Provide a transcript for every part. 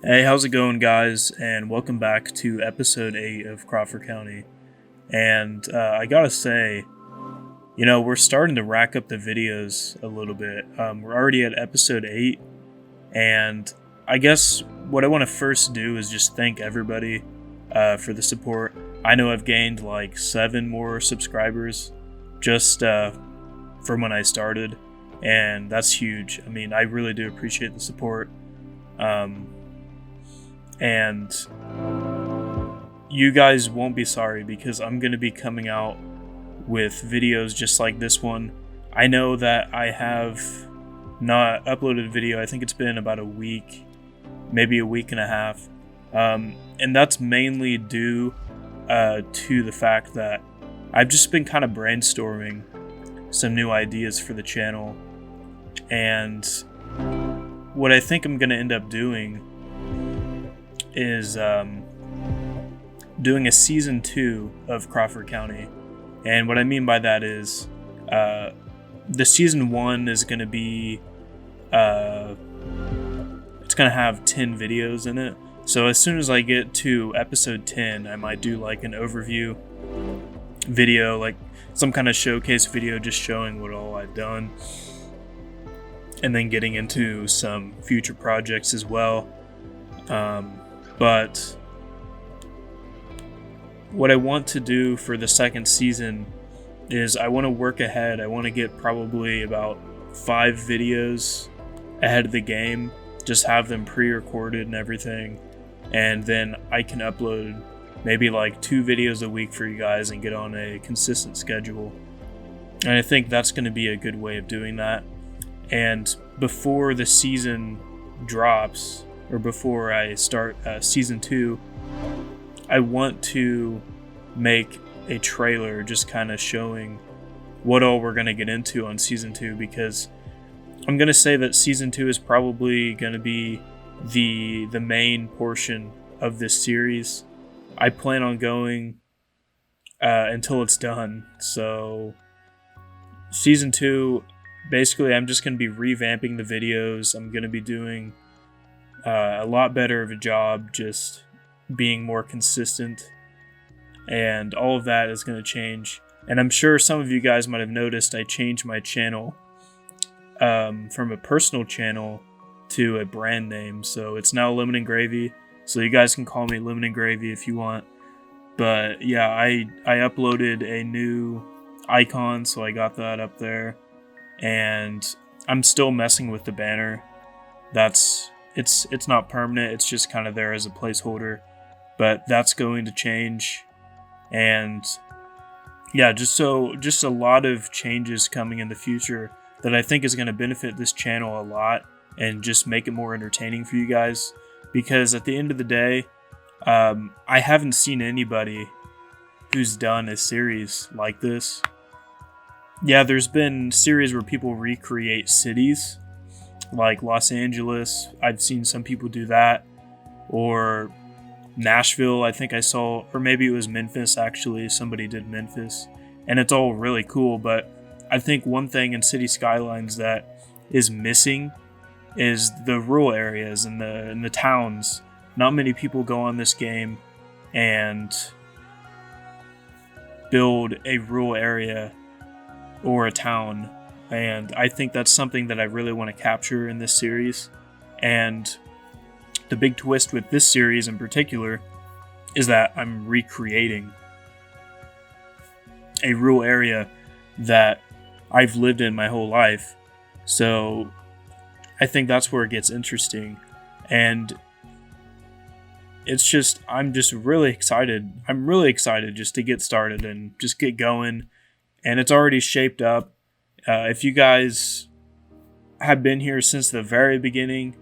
Hey, how's it going, guys? And welcome back to episode 8 of Crawford County. And I gotta say, we're starting to rack up the videos a little bit. We're already at episode 8, and I guess what I want to first do is just thank everybody for the support. I know I've gained like 7 more subscribers just from when I started, and that's huge. I mean, I really do appreciate the support. And you guys won't be sorry because I'm going to be coming out with videos just like this one. I know that I have not uploaded a video. I think it's been about a week, maybe a week and a half. And that's mainly due to the fact that I've just been kind of brainstorming some new ideas for the channel. And what I think I'm going to end up doing is doing a season 2 of Crawford County. And what I mean by that is the season 1 is going to be it's going to have 10 videos in it. So as soon as I get to episode 10, I might do like an overview video, like some kind of showcase video just showing what all I've done, and then getting into some future projects as well. But what I want to do for the second season is I want to work ahead. I want to get probably about 5 videos ahead of the game, just have them pre-recorded and everything, and then I can upload maybe like 2 videos a week for you guys and get on a consistent schedule. And I think that's going to be a good way of doing that. And before the season drops, or before I start season 2, I want to make a trailer just kind of showing what all we're going to get into on season 2, because I'm going to say that season 2 is probably going to be the main portion of this series. I plan on going until it's done. So season 2, basically I'm just going to be revamping the videos. I'm going to be doing a lot better of a job just being more consistent, and all of that is going to change. And I'm sure some of you guys might have noticed I changed my channel from a personal channel to a brand name, so it's now Lemon and Gravy, so you guys can call me Lemon and Gravy if you want. But yeah, I uploaded a new icon, so I got that up there, and I'm still messing with the banner. It's not permanent, it's just kind of there as a placeholder, but that's going to change. And yeah, just a lot of changes coming in the future that I think is going to benefit this channel a lot and just make it more entertaining for you guys, because at the end of the day, I haven't seen anybody who's done a series like this. Yeah, there's been series where people recreate cities, like Los Angeles. I've seen some people do that, or Nashville, I think I saw, or maybe it was Memphis actually, somebody did Memphis, and it's all really cool. But I think one thing in City Skylines that is missing is the rural areas and the towns. Not many people go on this game and build a rural area or a town. And I think that's something that I really want to capture in this series. And the big twist with this series in particular is that I'm recreating a rural area that I've lived in my whole life. So I think that's where it gets interesting. And I'm just really excited. I'm really excited just to get started and just get going. And it's already shaped up. If you guys have been here since the very beginning,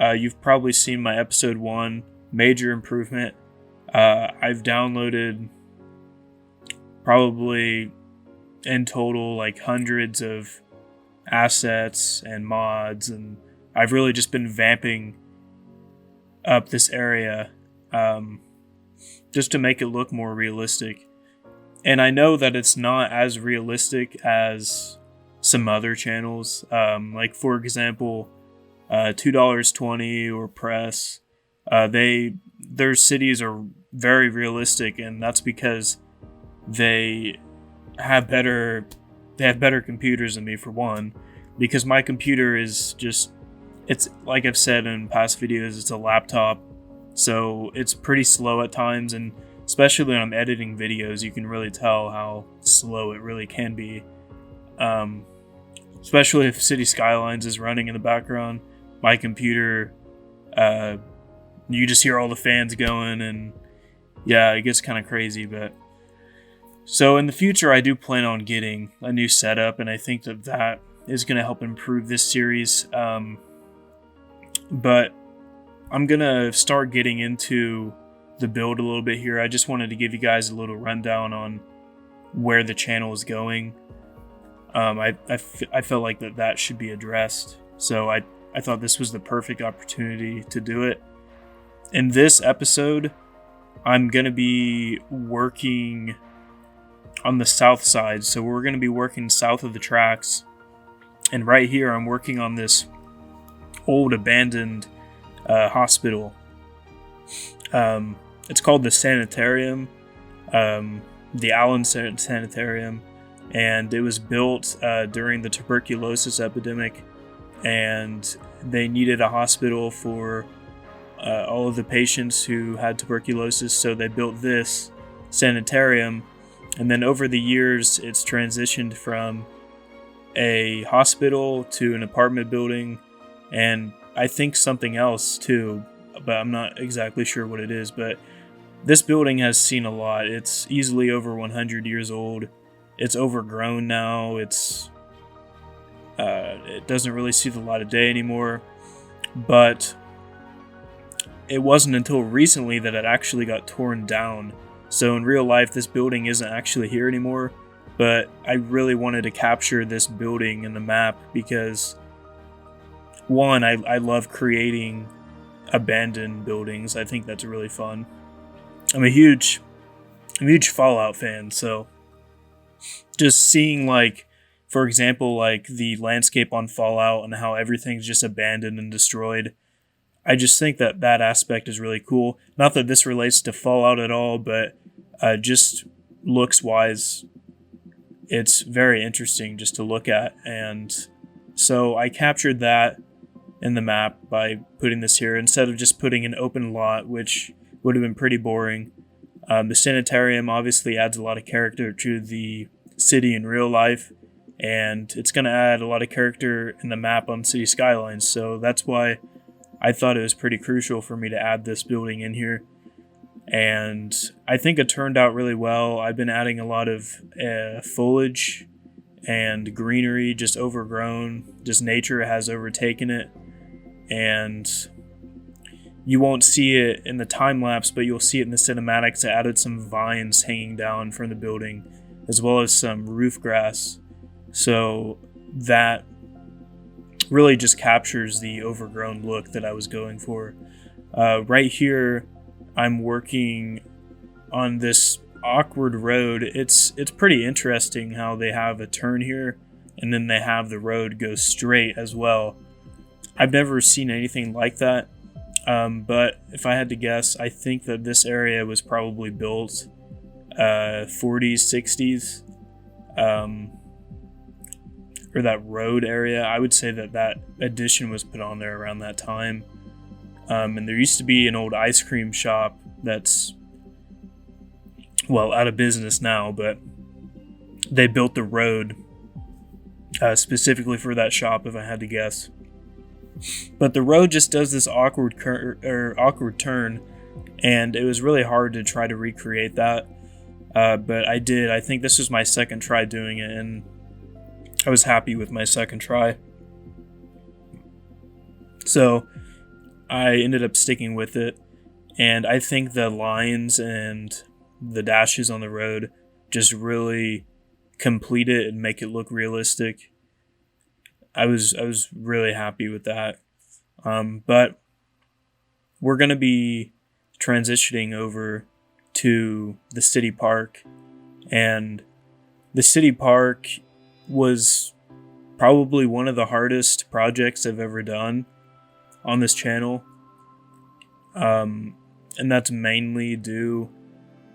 you've probably seen my episode 1, Major Improvement. I've downloaded probably in total like hundreds of assets and mods, and I've really just been vamping up this area just to make it look more realistic. And I know that it's not as realistic as some other channels, like for example $2.20 or Press. Their cities are very realistic, and that's because they have better computers than me, for one, because my computer is just, it's like I've said in past videos, it's a laptop, so it's pretty slow at times, and especially when I'm editing videos, you can really tell how slow it really can be. Especially if City Skylines is running in the background, my computer, you just hear all the fans going, and yeah, it gets kind of crazy. But so in the future, I do plan on getting a new setup, and I think that is going to help improve this series. But I'm going to start getting into the build a little bit here. I just wanted to give you guys a little rundown on where the channel is going. I felt like that should be addressed. So I thought this was the perfect opportunity to do it. In this episode, I'm going to be working on the south side. So we're going to be working south of the tracks. And right here, I'm working on this old abandoned hospital. It's called the Sanitarium, the Allen Sanitarium, and it was built during the tuberculosis epidemic, and they needed a hospital for all of the patients who had tuberculosis, so they built this sanitarium. And then over the years, it's transitioned from a hospital to an apartment building, and I think something else too, but I'm not exactly sure what it is. But this building has seen a lot. It's easily over 100 years old. It's overgrown now. It doesn't really see the light of day anymore. But it wasn't until recently that it actually got torn down. So in real life, this building isn't actually here anymore. But I really wanted to capture this building in the map because, one, I love creating abandoned buildings. I think that's really fun. I'm a huge Fallout fan, so just seeing, like, for example, like the landscape on Fallout and how everything's just abandoned and destroyed, I just think that aspect is really cool. Not that this relates to Fallout at all, but just looks wise, it's very interesting just to look at. And so I captured that in the map by putting this here instead of just putting an open lot, which would have been pretty boring. The sanitarium obviously adds a lot of character to the city in real life, and it's going to add a lot of character in the map on City Skylines. So that's why I thought it was pretty crucial for me to add this building in here. And I think it turned out really well. I've been adding a lot of foliage and greenery, just overgrown. Just nature has overtaken it. And you won't see it in the time lapse, but you'll see it in the cinematics. I added some vines hanging down from the building, as well as some roof grass. So that really just captures the overgrown look that I was going for. Right here, I'm working on this awkward road. It's pretty interesting how they have a turn here, and then they have the road go straight as well. I've never seen anything like that, but if I had to guess, I think that this area was probably built 40s, 60s, or that road area. I would say that addition was put on there around that time. And there used to be an old ice cream shop that's, well, out of business now, but they built the road specifically for that shop, if I had to guess. But the road just does this awkward turn, and it was really hard to try to recreate that. But I did. I think this was my second try doing it, and I was happy with my second try. So I ended up sticking with it, and I think the lines and the dashes on the road just really complete it and make it look realistic. I was really happy with that. But we're going to be transitioning over to the city park, and the city park was probably one of the hardest projects I've ever done on this channel. And that's mainly due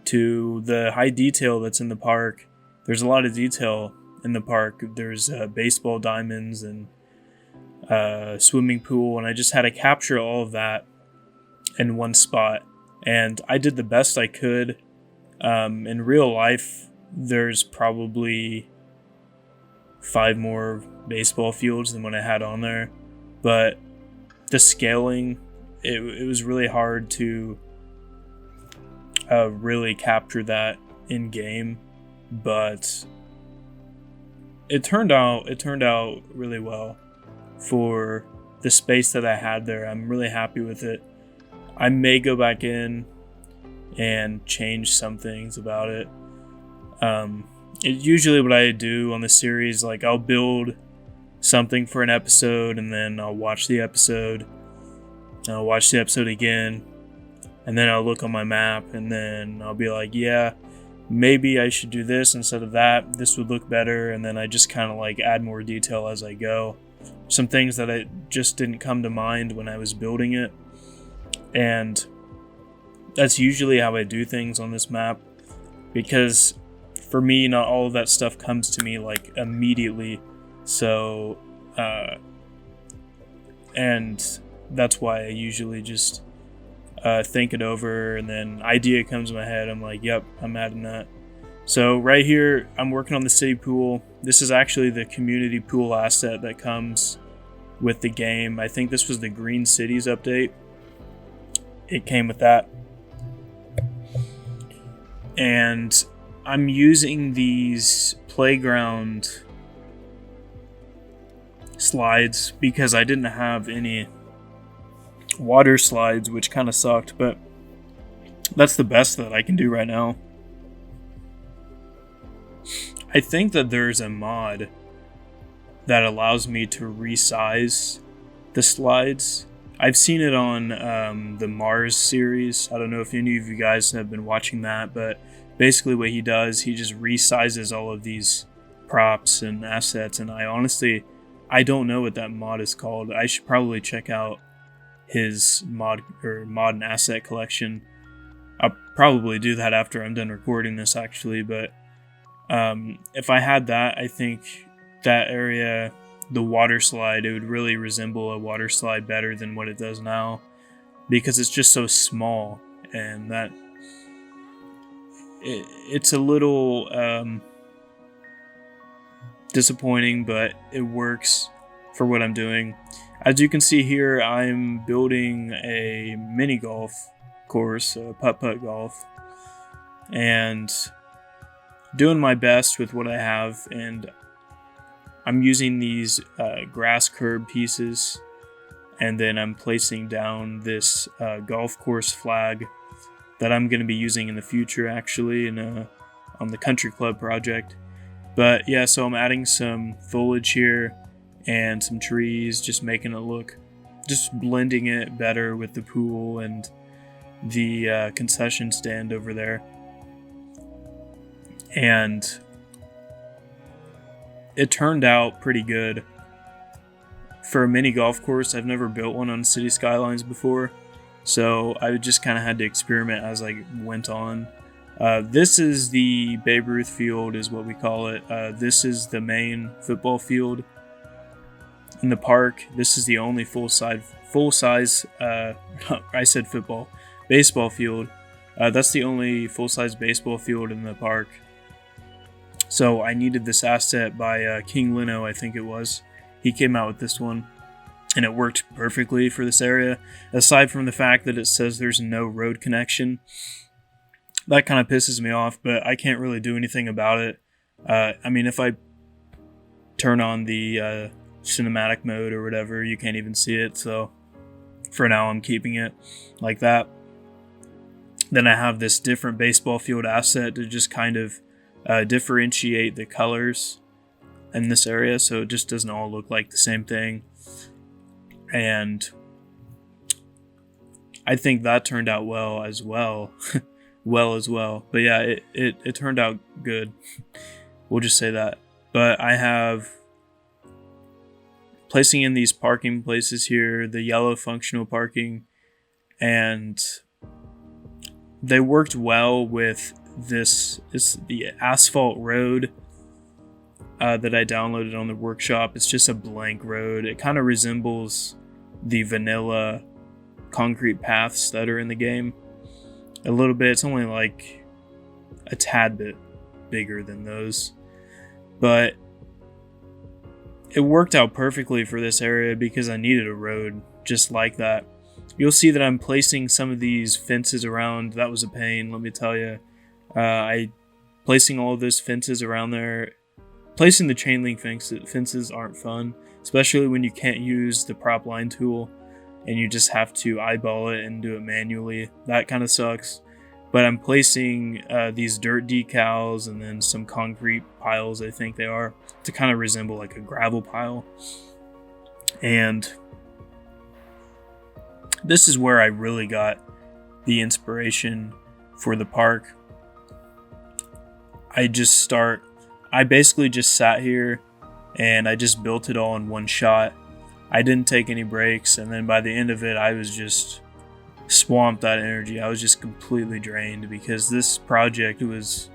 to the high detail that's in the park. There's a lot of detail in the park. There's baseball diamonds and swimming pool, and I just had to capture all of that in one spot. And I did the best I could. In real life, there's probably 5 more baseball fields than what I had on there, but the scaling, it was really hard to really capture that in game, but it turned out really well for the space that I had there. I'm really happy with it. I may go back in and change some things about it. It's usually what I do on the series, like I'll build something for an episode and then I'll watch the episode, and I'll watch the episode again, and then I'll look on my map and then I'll be like, yeah, maybe I should do this instead of that. This would look better. And then I just kind of like add more detail as I go. Some things that I just didn't come to mind when I was building it. And that's usually how I do things on this map, because for me, not all of that stuff comes to me like immediately. So, and that's why I usually just think it over, and then idea comes to my head. I'm like, yep, I'm adding that. So right here, I'm working on the city pool. This is actually the community pool asset that comes with the game. I think this was the Green Cities update. It came with that. And I'm using these playground slides because I didn't have any water slides, which kind of sucked, but that's the best that I can do right now. I think that there's a mod that allows me to resize the slides. I've seen it on the Mars series. I don't know if any of you guys have been watching that, but basically what he does, he just resizes all of these props and assets, and I don't know what that mod is called. I should probably check out his mod and asset collection. I'll probably do that after I'm done recording this, actually, but if I had that, I think that area, the water slide, it would really resemble a water slide better than what it does now, because it's just so small, and that it's a little disappointing, but it works for what I'm doing. As you can see here, I'm building a mini golf course, putt-putt golf, and doing my best with what I have. And I'm using these grass curb pieces, and then I'm placing down this golf course flag that I'm going to be using in the future, actually, on the country club project. But yeah, so I'm adding some foliage here and some trees, just making it look, just blending it better with the pool and the concession stand over there. And it turned out pretty good. For a mini golf course, I've never built one on City Skylines before, so I just kind of had to experiment as I went on. This is the Babe Ruth field, is what we call it. This is the main football field in the park. This is the only full-size I said football, baseball field. That's the only full-size baseball field in the park. So I needed this asset by King Lino, I think it was. He came out with this one, and it worked perfectly for this area, aside from the fact that it says there's no road connection. That kind of pisses me off, but I can't really do anything about it. I mean, if I turn on the cinematic mode or whatever, you can't even see it, so for now I'm keeping it like that. Then I have this different baseball field asset to just kind of differentiate the colors in this area, so it just doesn't all look like the same thing. And I think that turned out well as well. But yeah, it turned out good. We'll just say that. But I have placing in these parking places here, the yellow functional parking, and they worked well with this. It's the asphalt road that I downloaded on the workshop. It's just a blank road. It kind of resembles the vanilla concrete paths that are in the game a little bit. It's only like a tad bit bigger than those, but it worked out perfectly for this area because I needed a road just like that. You'll see that I'm placing some of these fences around. That was a pain, let me tell you. Placing all of those fences around there. Placing the chain link fences aren't fun, especially when you can't use the prop line tool and you just have to eyeball it and do it manually. That kind of sucks. But I'm placing these dirt decals and then some concrete piles, I think they are, to kind of resemble like a gravel pile. And this is where I really got the inspiration for the park. I basically just sat here and I just built it all in one shot. I didn't take any breaks, and then by the end of it, I was just swamped that energy. I was just completely drained because this project was,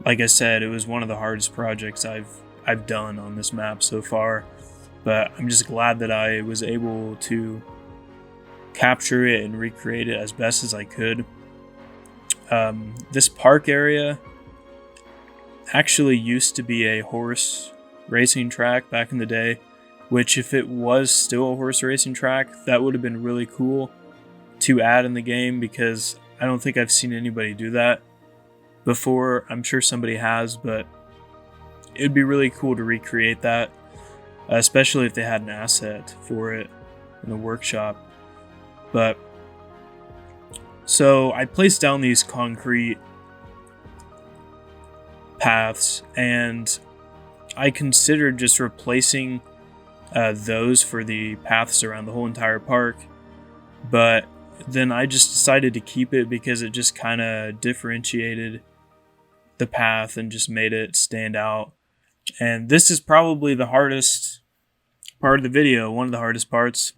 like I said, it was one of the hardest projects I've done on this map so far. But I'm just glad that I was able to capture it and recreate it as best as I could. This park area actually used to be a horse racing track back in the day, which if it was still a horse racing track, that would have been really cool to add in the game because I don't think I've seen anybody do that before. I'm sure somebody has, but it'd be really cool to recreate that, especially if they had an asset for it in the workshop. But so I placed down these concrete paths and I considered just replacing those for the paths around the whole entire park, but then I just decided to keep it because it just kind of differentiated the path and just made it stand out. And this is probably the hardest part of the video, one of the hardest parts.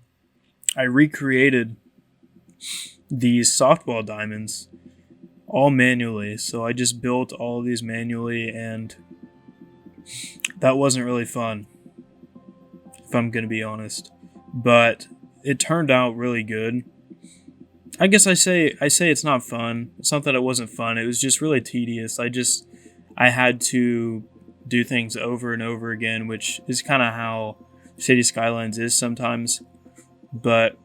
I recreated these softball diamonds all manually, so I just built all of these manually, and that wasn't really fun, if I'm gonna be honest, but it turned out really good. I guess I say it's not fun. It's not that it wasn't fun. It was just really tedious. I had to do things over and over again, which is kind of how City Skylines is sometimes. But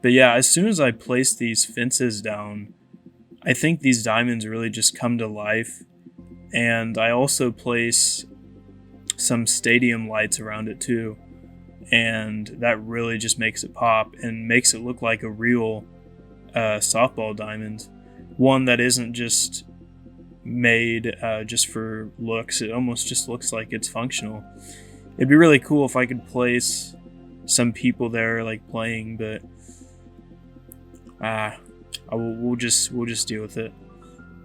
yeah, as soon as I place these fences down, I think these diamonds really just come to life. And I also place some stadium lights around it too. And that really just makes it pop and makes it look like a real softball diamond. One that isn't just made just for looks. It almost just looks like it's functional. It'd be really cool if I could place some people there like playing, but we'll just deal with it.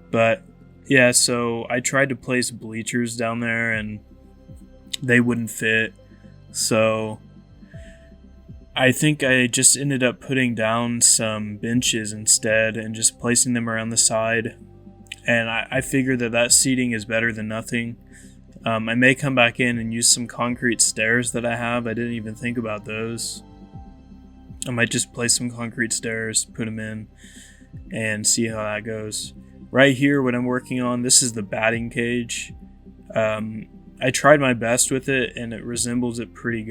But yeah, so I tried to place bleachers down there and they wouldn't fit. So I think I just ended up putting down some benches instead and just placing them around the side. And I figured that seating is better than nothing. I may come back in and use some concrete stairs that I have. I didn't even think about those. I might just place some concrete stairs, put them in, and see how that goes. Right here, what I'm working on, this is the batting cage. I tried my best with it, and it resembles it pretty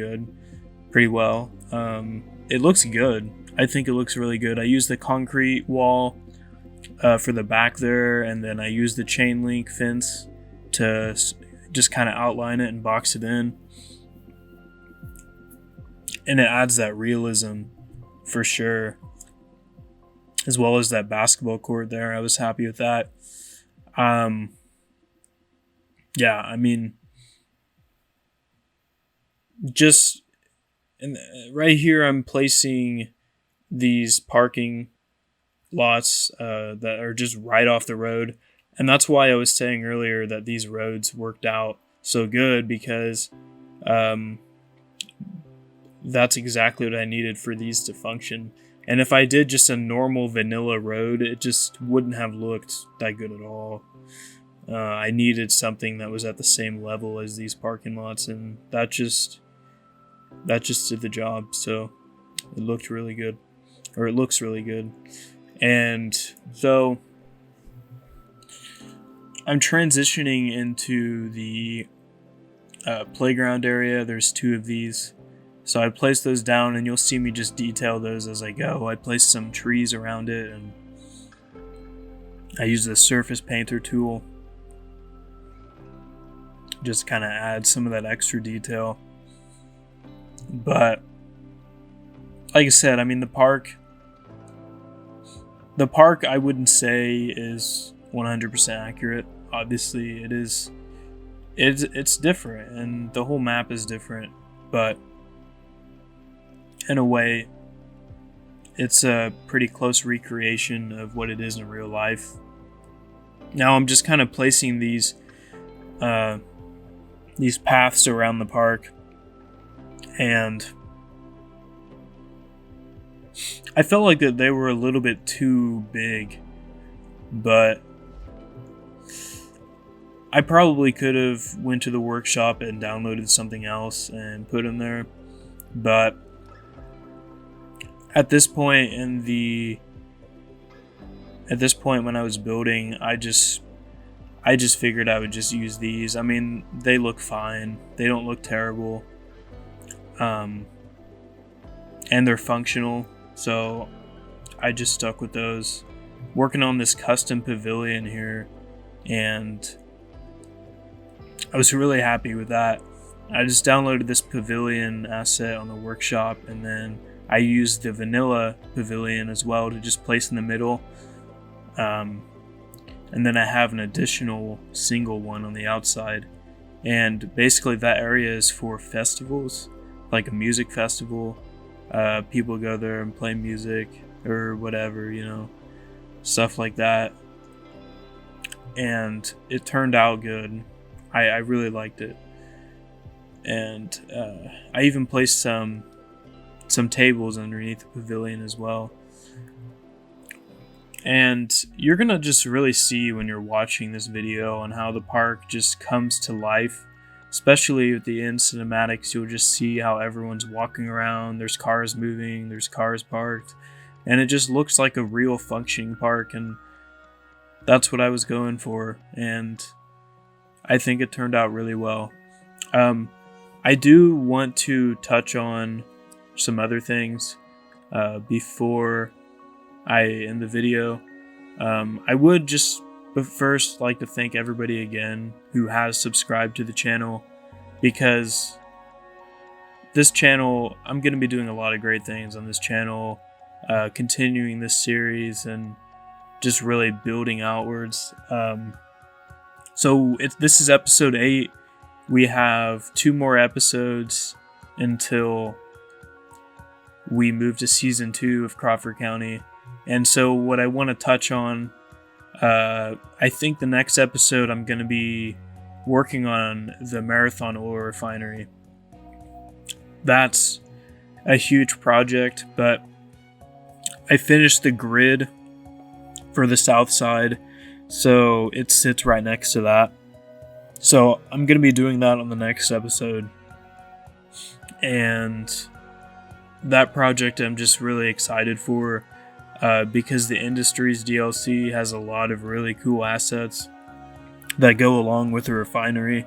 well. It looks good. I think it looks really good. I used the concrete wall for the back there, and then I used the chain link fence to just kind of outline it and box it in. And it adds that realism for sure, as well as that basketball court there. I was happy with that. Yeah, I mean, just right here I'm placing these parking lots that are just right off the road, and that's why I was saying earlier that these roads worked out so good, because that's exactly what I needed for these to function. And if I did just a normal vanilla road, it just wouldn't have looked that good at all. I needed something that was at the same level as these parking lots, and that just did the job. So it looked really good, or it looks really good. And so I'm transitioning into the playground area. There's 2 of these. So I placed those down, and you'll see me just detail those as I go. I placed some trees around it, and I used the surface painter tool. Just kind of add some of that extra detail. But like I said, I mean, the park I wouldn't say is 100% accurate. Obviously it is. It's different, and the whole map is different, but in a way it's a pretty close recreation of what it is in real life. Now I'm just kind of placing these paths around the park, and I felt like that they were a little bit too big, but I probably could have went to the workshop and downloaded something else and put them there. But at this point when I was building, I just figured I would just use these. I mean, they look fine. They don't look terrible. And they're functional, so I just stuck with those. Working on this custom pavilion here, and I was really happy with that. I just downloaded this pavilion asset on the workshop, and then I used the vanilla pavilion as well to just place in the middle. And then I have an additional single one on the outside. And basically that area is for festivals, like a music festival. People go there and play music or whatever, stuff like that. And it turned out good. I really liked it. And I even placed some tables underneath the pavilion as well. And you're gonna just really see when you're watching this video on how the park just comes to life. Especially with the end cinematics, you'll just see how everyone's walking around. There's cars moving, there's cars parked, and it just looks like a real functioning park, and that's what I was going for, and I think it turned out really well. I do want to touch on some other things before I end the video. I would just first like to thank everybody again who has subscribed to the channel, because this channel, I'm going to be doing a lot of great things on this channel, continuing this series and just really building outwards. So this is episode 8. We have 2 more episodes until we move to season 2 of Crawford County. And so what I want to touch on, I think the next episode I'm going to be working on the Marathon Oil Refinery. That's a huge project, but I finished the grid for the south side, so it sits right next to that. So I'm going to be doing that on the next episode. And that project I'm just really excited for, because the Industries DLC has a lot of really cool assets that go along with the refinery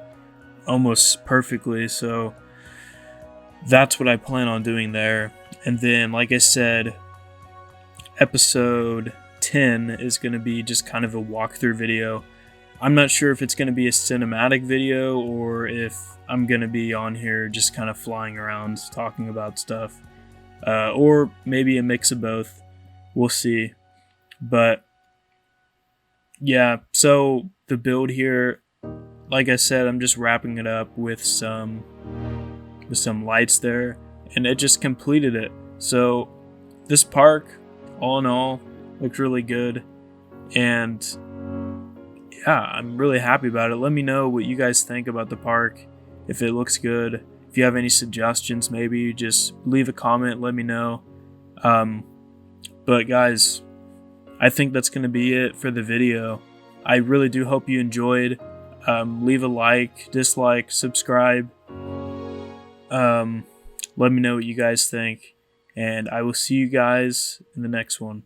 almost perfectly. So that's what I plan on doing there. And then, like I said, episode 10 is going to be just kind of a walkthrough video. I'm not sure if it's going to be a cinematic video or if I'm going to be on here just kind of flying around talking about stuff, or maybe a mix of both. We'll see. But yeah, so the build here, like I said, I'm just wrapping it up with some lights there, and it just completed it. So this park, all in all, looked really good, and yeah, I'm really happy about it. Let me know what you guys think about the park, if it looks good. If you have any suggestions, maybe just leave a comment, let me know. But guys, I think that's going to be it for the video. I really do hope you enjoyed. Leave a like, dislike, subscribe. Let me know what you guys think, and I will see you guys in the next one.